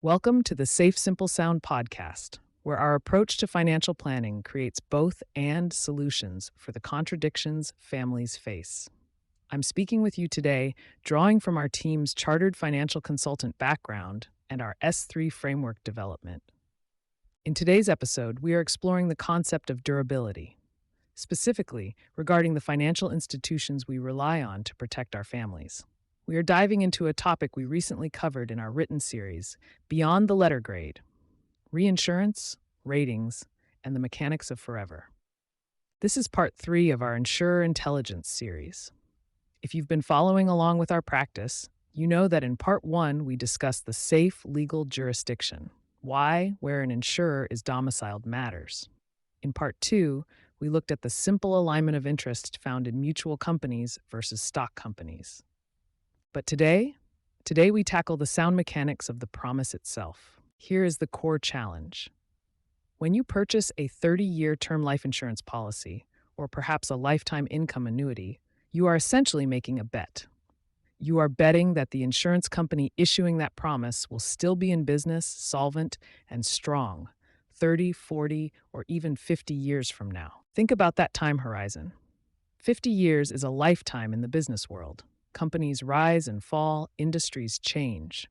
Welcome to the SafeSimpleSound podcast, where our approach to financial planning creates both and solutions for the contradictions families face. I'm speaking with you today, drawing from our team's chartered financial consultant background and our S3 framework development. In today's episode, we are exploring the concept of durability, specifically regarding the financial institutions we rely on to protect our families. We are diving into a topic we recently covered in our written series, Beyond the Letter Grade: Reinsurance, Ratings, and the Mechanics of Forever. This is part 3 of our Insurer Intelligence series. If you've been following along with our practice, you know that in part 1 we discussed the safe legal jurisdiction, why where an insurer is domiciled matters. In part 2, we looked at the simple alignment of interest found in mutual companies versus stock companies. But today we tackle the sound mechanics of the promise itself. Here is the core challenge. When you purchase a 30-year term life insurance policy, or perhaps a lifetime income annuity, you are essentially making a bet. You are betting that the insurance company issuing that promise will still be in business, solvent, and strong 30, 40, or even 50 years from now. Think about that time horizon. 50 years is a lifetime in the business world. Companies rise and fall, industries change.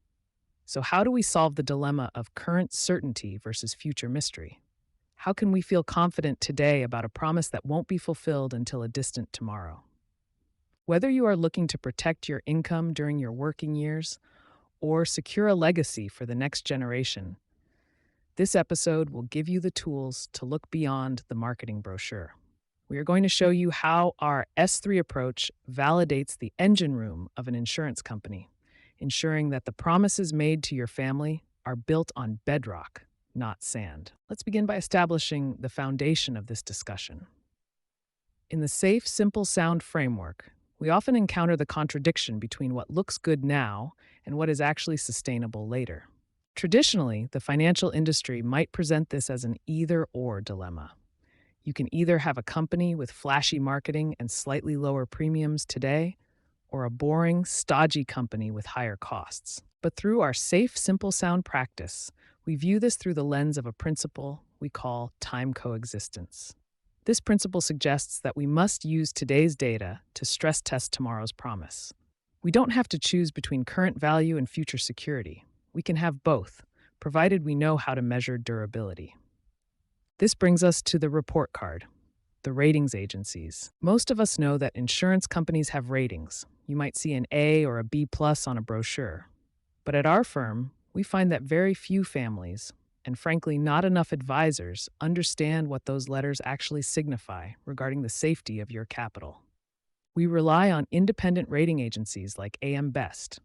So how do we solve the dilemma of current certainty versus future mystery? How can we feel confident today about a promise that won't be fulfilled until a distant tomorrow? Whether you are looking to protect your income during your working years or secure a legacy for the next generation, this episode will give you the tools to look beyond the marketing brochure. We are going to show you how our S3 approach validates the engine room of an insurance company, ensuring that the promises made to your family are built on bedrock, not sand. Let's begin by establishing the foundation of this discussion. In the Safe, Simple, Sound framework, we often encounter the contradiction between what looks good now and what is actually sustainable later. Traditionally, the financial industry might present this as an either-or dilemma. You can either have a company with flashy marketing and slightly lower premiums today, or a boring, stodgy company with higher costs. But through our Safe, Simple, Sound practice, we view this through the lens of a principle we call time coexistence. This principle suggests that we must use today's data to stress test tomorrow's promise. We don't have to choose between current value and future security. We can have both, provided we know how to measure durability. This brings us to the report card, the ratings agencies. Most of us know that insurance companies have ratings. You might see an A or a B+ on a brochure. But at our firm, we find that very few families, and frankly not enough advisors, understand what those letters actually signify regarding the safety of your capital. We rely on independent rating agencies like AM Best.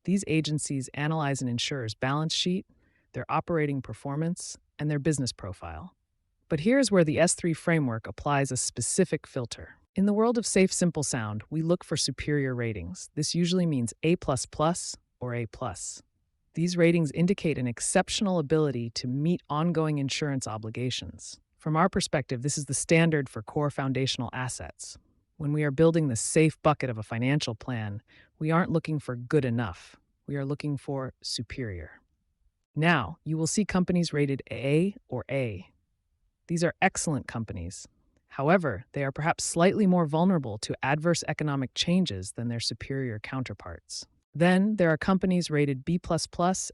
These agencies analyze an insurer's balance sheet, their operating performance, and their business profile. But here's where the S3 framework applies a specific filter. In the world of Safe, Simple, Sound, we look for superior ratings. This usually means A++ or A+. These ratings indicate an exceptional ability to meet ongoing insurance obligations. From our perspective, this is the standard for core foundational assets. When we are building the safe bucket of a financial plan, we aren't looking for good enough. We are looking for superior. Now, you will see companies rated A or A. These are excellent companies. However, they are perhaps slightly more vulnerable to adverse economic changes than their superior counterparts. Then, there are companies rated B++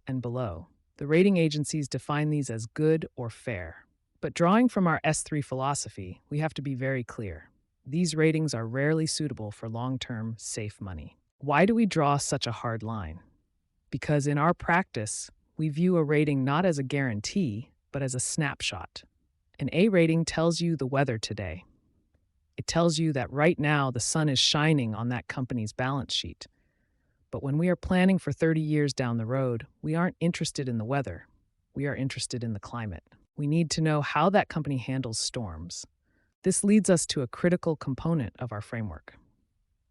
and below. The rating agencies define these as good or fair. But drawing from our S3 philosophy, we have to be very clear. These ratings are rarely suitable for long-term, safe money. Why do we draw such a hard line? Because in our practice, we view a rating not as a guarantee, but as a snapshot. An A rating tells you the weather today. It tells you that right now the sun is shining on that company's balance sheet. But when we are planning for 30 years down the road, we aren't interested in the weather. We are interested in the climate. We need to know how that company handles storms. This leads us to a critical component of our framework: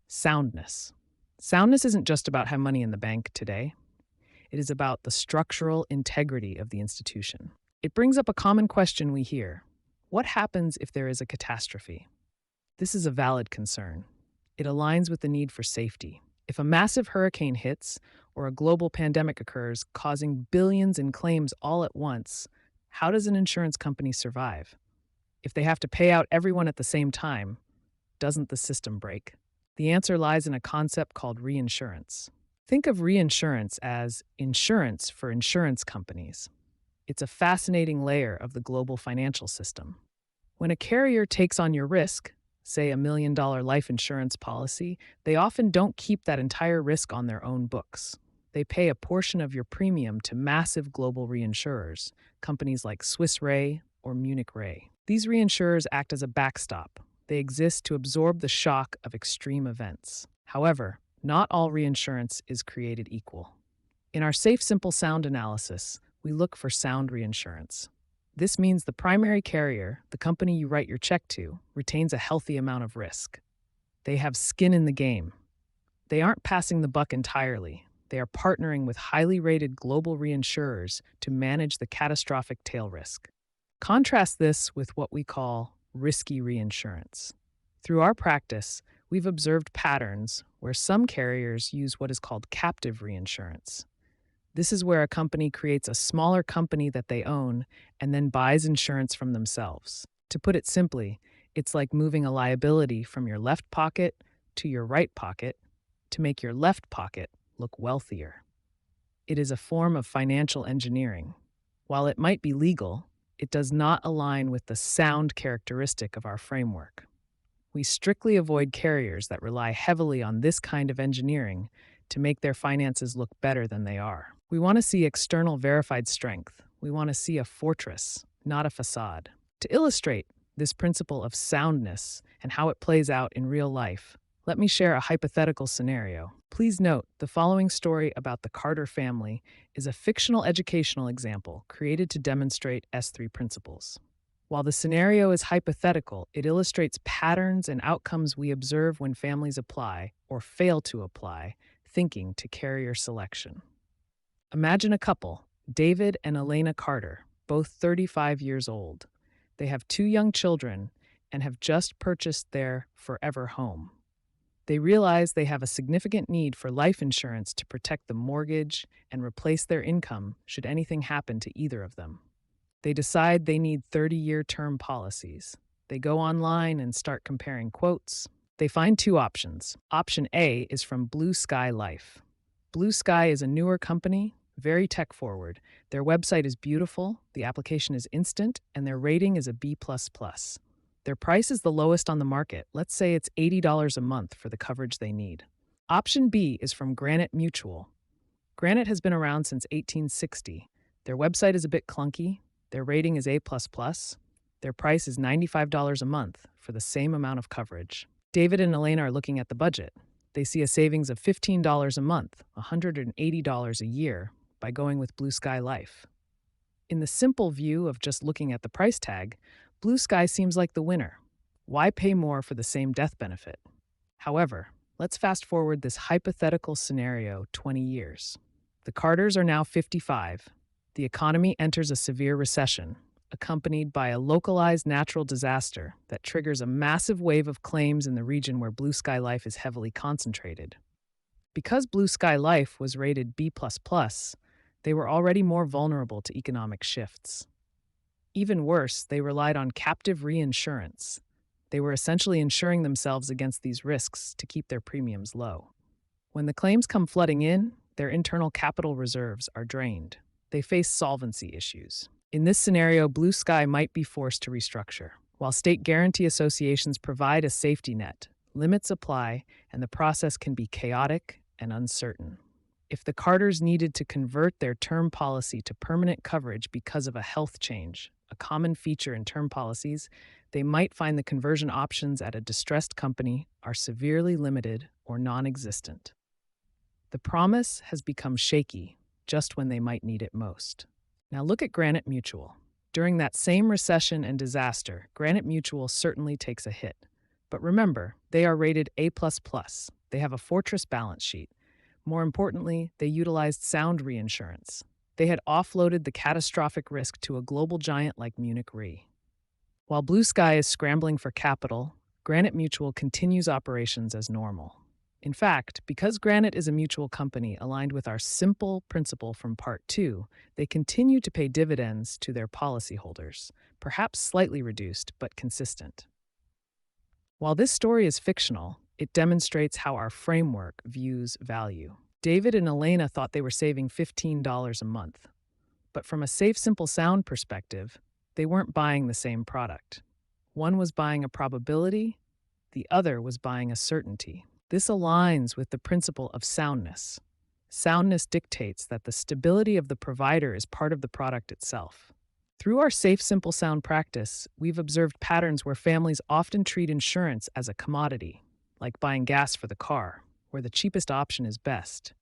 soundness. Soundness isn't just about having money in the bank today. It is about the structural integrity of the institution. It brings up a common question we hear: what happens if there is a catastrophe? This is a valid concern. It aligns with the need for safety. If a massive hurricane hits, or a global pandemic occurs, causing billions in claims all at once, how does an insurance company survive? If they have to pay out everyone at the same time, doesn't the system break? The answer lies in a concept called reinsurance. Think of reinsurance as insurance for insurance companies. It's a fascinating layer of the global financial system. When a carrier takes on your risk, say $1 million life insurance policy, they often don't keep that entire risk on their own books. They pay a portion of your premium to massive global reinsurers, companies like Swiss Re or Munich Re. These reinsurers act as a backstop. They exist to absorb the shock of extreme events. However, not all reinsurance is created equal. In our SafeSimpleSound analysis, we look for sound reinsurance. This means the primary carrier, the company you write your check to, retains a healthy amount of risk. They have skin in the game. They aren't passing the buck entirely. They are partnering with highly rated global reinsurers to manage the catastrophic tail risk. Contrast this with what we call risky reinsurance. Through our practice, we've observed patterns where some carriers use what is called captive reinsurance. This is where a company creates a smaller company that they own and then buys insurance from themselves. To put it simply, it's like moving a liability from your left pocket to your right pocket to make your left pocket look wealthier. It is a form of financial engineering. While it might be legal, it does not align with the sound characteristic of our framework. We strictly avoid carriers that rely heavily on this kind of engineering to make their finances look better than they are. We want to see external verified strength. We want to see a fortress, not a facade. To illustrate this principle of soundness and how it plays out in real life, let me share a hypothetical scenario. Please note, the following story about the Carter family is a fictional educational example created to demonstrate S3 principles. While the scenario is hypothetical, it illustrates patterns and outcomes we observe when families apply, or fail to apply, thinking to carrier selection. Imagine a couple, David and Elena Carter, both 35 years old. They have 2 young children and have just purchased their forever home. They realize they have a significant need for life insurance to protect the mortgage and replace their income should anything happen to either of them. They decide they need 30-year term policies. They go online and start comparing quotes. They find 2 options. Option A is from Blue Sky Life. Blue Sky is a newer company, very tech-forward. Their website is beautiful, the application is instant, and their rating is a B++. Their price is the lowest on the market. Let's say it's $80 a month for the coverage they need. Option B is from Granite Mutual. Granite has been around since 1860. Their website is a bit clunky. Their rating is A++. Their price is $95 a month for the same amount of coverage. David and Elena are looking at the budget. They see a savings of $15 a month, $180 a year, by going with Blue Sky Life. In the simple view of just looking at the price tag, Blue Sky seems like the winner. Why pay more for the same death benefit? However, let's fast forward this hypothetical scenario 20 years. The Carters are now 55. The economy enters a severe recession, accompanied by a localized natural disaster that triggers a massive wave of claims in the region where Blue Sky Life is heavily concentrated. Because Blue Sky Life was rated B++, they were already more vulnerable to economic shifts. Even worse, they relied on captive reinsurance. They were essentially insuring themselves against these risks to keep their premiums low. When the claims come flooding in, their internal capital reserves are drained. They face solvency issues. In this scenario, Blue Sky might be forced to restructure. While state guarantee associations provide a safety net, limits apply, and the process can be chaotic and uncertain. If the Carters needed to convert their term policy to permanent coverage because of a health change, a common feature in term policies, they might find the conversion options at a distressed company are severely limited or non-existent. The promise has become shaky just when they might need it most. Now look at Granite Mutual. During that same recession and disaster, Granite Mutual certainly takes a hit. But remember, they are rated A++. They have a fortress balance sheet. More importantly, they utilized sound reinsurance. They had offloaded the catastrophic risk to a global giant like Munich Re. While Blue Sky is scrambling for capital, Granite Mutual continues operations as normal. In fact, because Granite is a mutual company aligned with our simple principle from Part 2, they continue to pay dividends to their policyholders, perhaps slightly reduced but consistent. While this story is fictional, it demonstrates how our framework views value. David and Elena thought they were saving $15 a month, but from a Safe Simple Sound perspective, they weren't buying the same product. One was buying a probability, the other was buying a certainty. This aligns with the principle of soundness. Soundness dictates that the stability of the provider is part of the product itself. Through our Safe Simple Sound practice, we've observed patterns where families often treat insurance as a commodity, like buying gas for the car, where the cheapest option is best.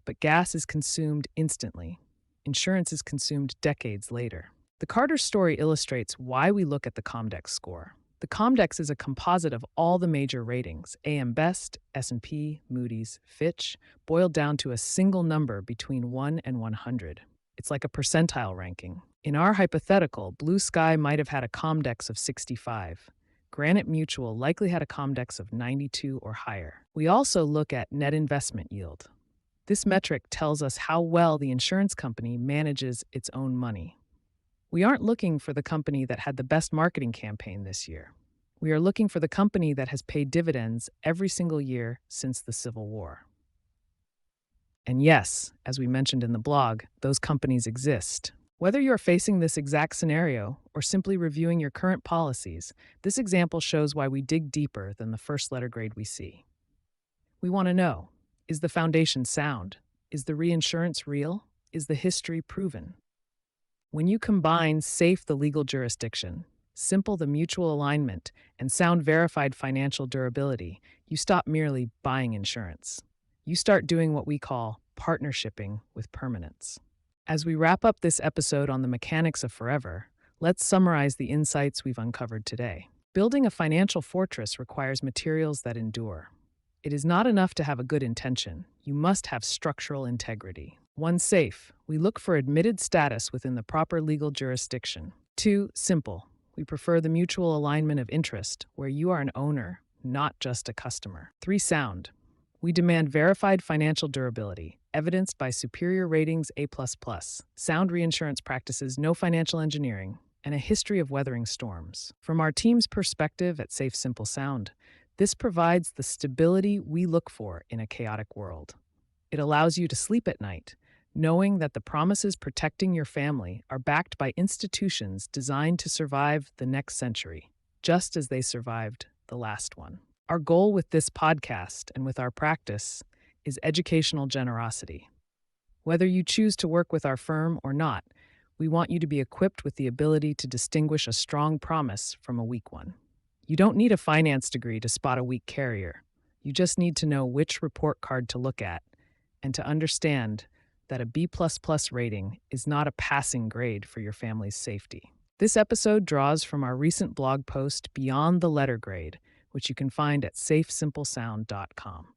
But gas is consumed instantly. Insurance is consumed decades later. The Carter story illustrates why we look at the Comdex score. The Comdex is a composite of all the major ratings, AM Best, S&P, Moody's, Fitch, boiled down to a single number between 1 and 100. It's like a percentile ranking. In our hypothetical, Blue Sky might have had a Comdex of 65. Granite Mutual likely had a Comdex of 92 or higher. We also look at net investment yield. This metric tells us how well the insurance company manages its own money. We aren't looking for the company that had the best marketing campaign this year. We are looking for the company that has paid dividends every single year since the Civil War. And yes, as we mentioned in the blog, those companies exist. Whether you're facing this exact scenario or simply reviewing your current policies, this example shows why we dig deeper than the first letter grade we see. We want to know, is the foundation sound? Is the reinsurance real? Is the history proven? When you combine SAFE, the legal jurisdiction, SIMPLE, the mutual alignment, and Sound verified financial durability, you stop merely buying insurance. You start doing what we call partnershiping with permanence. As we wrap up this episode on the mechanics of forever, let's summarize the insights we've uncovered today. Building a financial fortress requires materials that endure. It is not enough to have a good intention. You must have structural integrity. 1. Safe. We look for admitted status within the proper legal jurisdiction. 2. Simple. We prefer the mutual alignment of interest, where you are an owner, not just a customer. 3. Sound. We demand verified financial durability, evidenced by superior ratings A++, sound reinsurance practices, no financial engineering, and a history of weathering storms. From our team's perspective at SafeSimpleSound, this provides the stability we look for in a chaotic world. It allows you to sleep at night, knowing that the promises protecting your family are backed by institutions designed to survive the next century, just as they survived the last one. Our goal with this podcast and with our practice is educational generosity. Whether you choose to work with our firm or not, we want you to be equipped with the ability to distinguish a strong promise from a weak one. You don't need a finance degree to spot a weak carrier. You just need to know which report card to look at and to understand that a B++ rating is not a passing grade for your family's safety. This episode draws from our recent blog post, Beyond the Letter Grade, which you can find at SafeSimpleSound.com.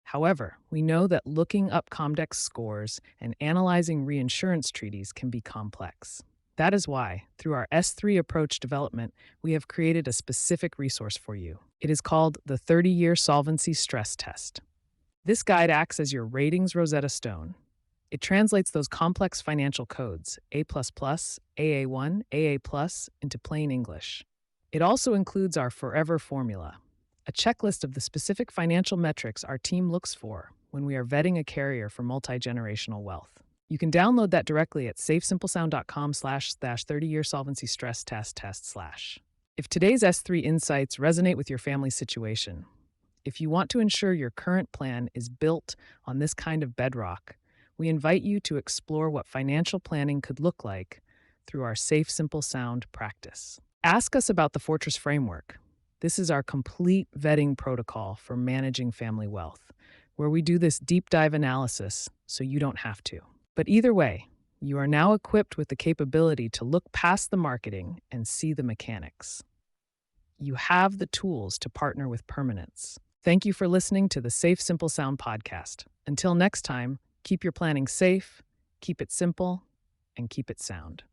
However, we know that looking up Comdex scores and analyzing reinsurance treaties can be complex. That is why, through our S3 approach development, we have created a specific resource for you. It is called the 30-Year Solvency Stress Test. This guide acts as your ratings Rosetta Stone. It translates those complex financial codes, A++, AA1, AA+, into plain English. It also includes our Forever Formula, a checklist of the specific financial metrics our team looks for when we are vetting a carrier for multi-generational wealth. You can download that directly at SafeSimpleSound.com/30-year solvency stress test. If today's S3 insights resonate with your family's situation, if you want to ensure your current plan is built on this kind of bedrock, we invite you to explore what financial planning could look like through our Safe Simple Sound practice. Ask us about the Fortress Framework. This is our complete vetting protocol for managing family wealth, where we do this deep dive analysis so you don't have to. But either way, you are now equipped with the capability to look past the marketing and see the mechanics. You have the tools to partner with permanence. Thank you for listening to the Safe Simple Sound podcast. Until next time, keep your planning safe, keep it simple, and keep it sound.